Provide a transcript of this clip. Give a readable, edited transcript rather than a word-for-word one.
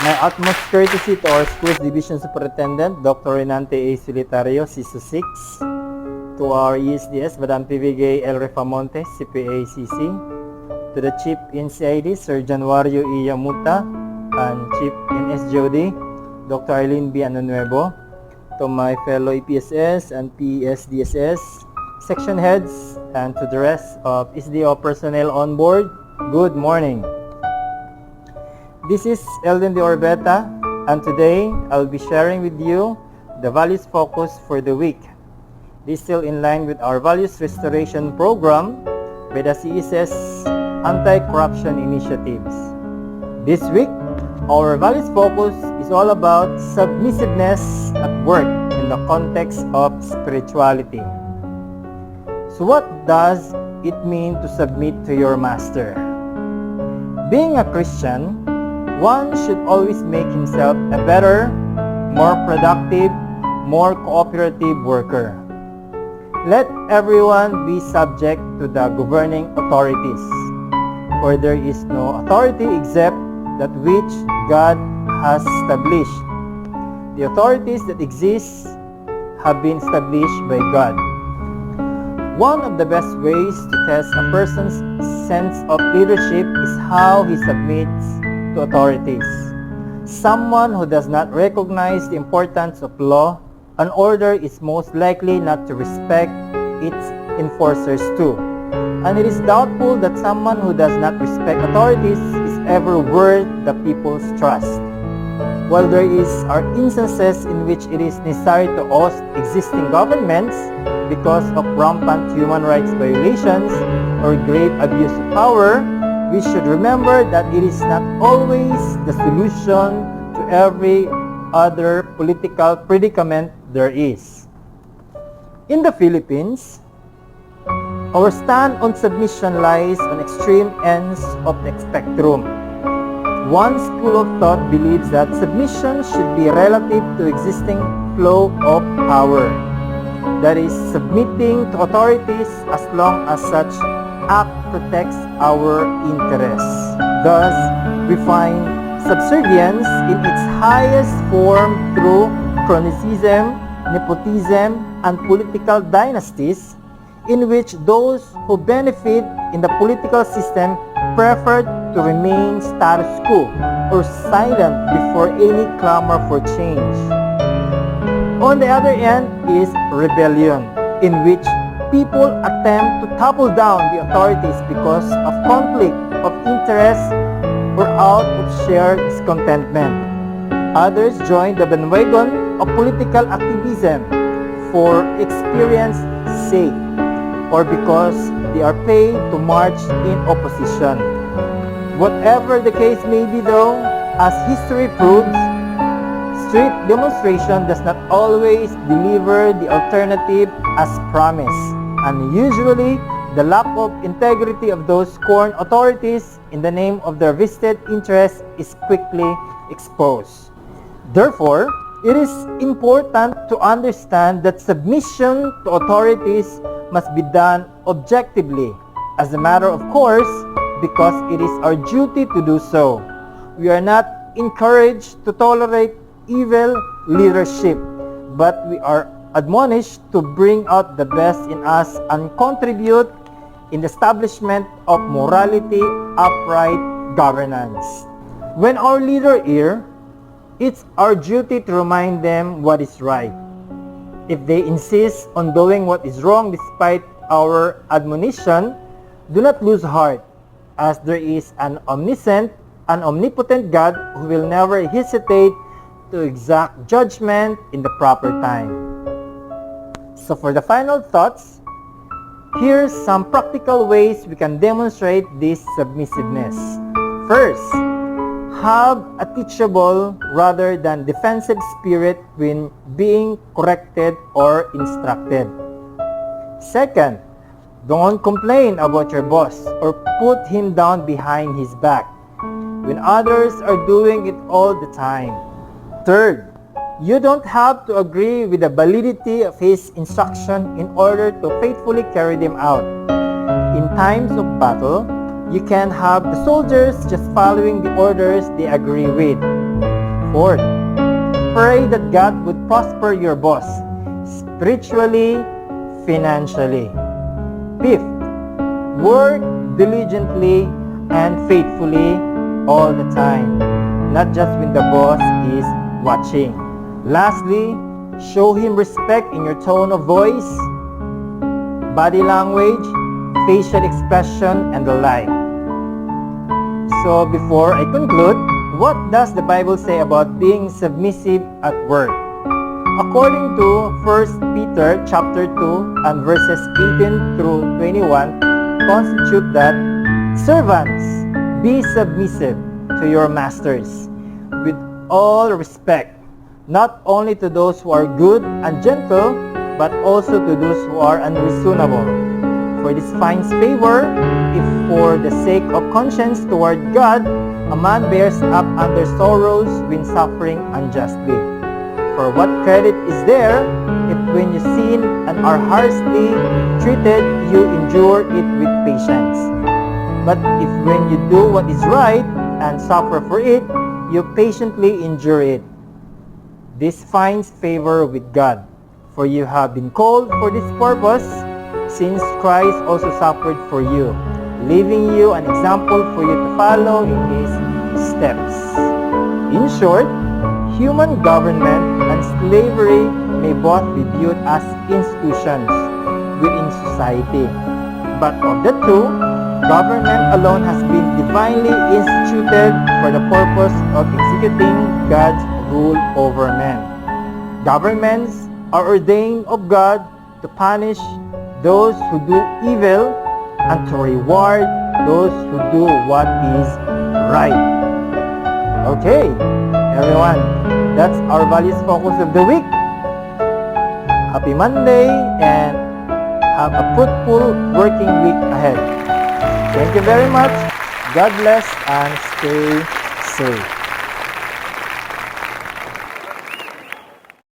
My utmost courtesy to our school's division superintendent, Dr. Renante A. Solitario, CISO 6, to our ESDS, Madam Pivigay L. Refamonte, CPA CC, to the Chief in CID, Sir Januario E. Yamuta, and Chief in SJOD, Dr. Arlene B. Anonuevo, to my fellow EPSS and PSDSS, section heads, and to the rest of SDO personnel on board, good morning. This is Elden de Orbeta, and today I'll be sharing with you the values focus for the week. This is still in line with our values restoration program by the CSS anti-corruption initiatives. This week, our values focus is all about submissiveness at work in the context of spirituality. So what does it mean to submit to your master? Being a Christian, one should always make himself a better, more productive, more cooperative worker. Let everyone be subject to the governing authorities, for there is no authority except that which God has established. The authorities that exist have been established by God. One of the best ways to test a person's sense of leadership is how he submits to authorities. Someone who does not recognize the importance of law and order is most likely not to respect its enforcers too. And it is doubtful that someone who does not respect authorities is ever worth the people's trust. While there are instances in which it is necessary to oust existing governments because of rampant human rights violations or grave abuse of power, we should remember that it is not always the solution to every other political predicament there is. In the Philippines, our stand on submission lies on extreme ends of the spectrum. One school of thought believes that submission should be relative to existing flow of power. That is, submitting to authorities as long as such act protects our interests. Thus, we find subservience in its highest form through cronyism, nepotism, and political dynasties, in which those who benefit in the political system prefer to remain status quo or silent before any clamor for change. On the other end is rebellion, in which people attempt to topple down the authorities because of conflict of interest or out of shared discontentment. Others join the bandwagon of political activism for experience's sake or because they are paid to march in opposition. Whatever the case may be though, as history proves, street demonstration does not always deliver the alternative as promised, and usually the lack of integrity of those scorned authorities in the name of their vested interests is quickly exposed. Therefore, it is important to understand that submission to authorities must be done objectively, as a matter of course, because it is our duty to do so. We are not encouraged to tolerate evil leadership, but we are admonished to bring out the best in us and contribute in the establishment of morality, upright governance. When our leader err, it's our duty to remind them what is right. If they insist on doing what is wrong despite our admonition, do not lose heart, as there is an omniscient and omnipotent God who will never hesitate to exact judgment in the proper time. So for the final thoughts, here's some practical ways we can demonstrate this submissiveness. First, have a teachable rather than defensive spirit when being corrected or instructed. Second, don't complain about your boss or put him down behind his back when others are doing it all the time. Third, you don't have to agree with the validity of his instruction in order to faithfully carry them out. In times of battle, you can have the soldiers just following the orders they agree with. Fourth, pray that God would prosper your boss spiritually, financially. Fifth, work diligently and faithfully all the time, not just when the boss is watching. Lastly, show him respect in your tone of voice, body language, facial expression, and the like. So before I conclude, what does the Bible say about being submissive at work? According to 1 Peter chapter 2 and verses 18 through 21, constitute that servants, be submissive to your masters with all respect, not only to those who are good and gentle, but also to those who are unreasonable. For this finds favor if for the sake of conscience toward God, a man bears up under sorrows when suffering unjustly. For what credit is there if when you sin and are harshly treated, you endure it with patience? But if when you do what is right and suffer for it, you patiently endure it, this finds favor with God. For you have been called for this purpose, since Christ also suffered for you, leaving you an example for you to follow in His steps. In short, human government and slavery may both be viewed as institutions within society. But of the two, government alone has been divinely instituted for the purpose of executing God's rule over men. Governments are ordained of God to punish those who do evil and to reward those who do what is right. Okay, everyone, that's our values focus of the week. Happy Monday and have a fruitful working week ahead. Thank you very much. God bless and stay safe.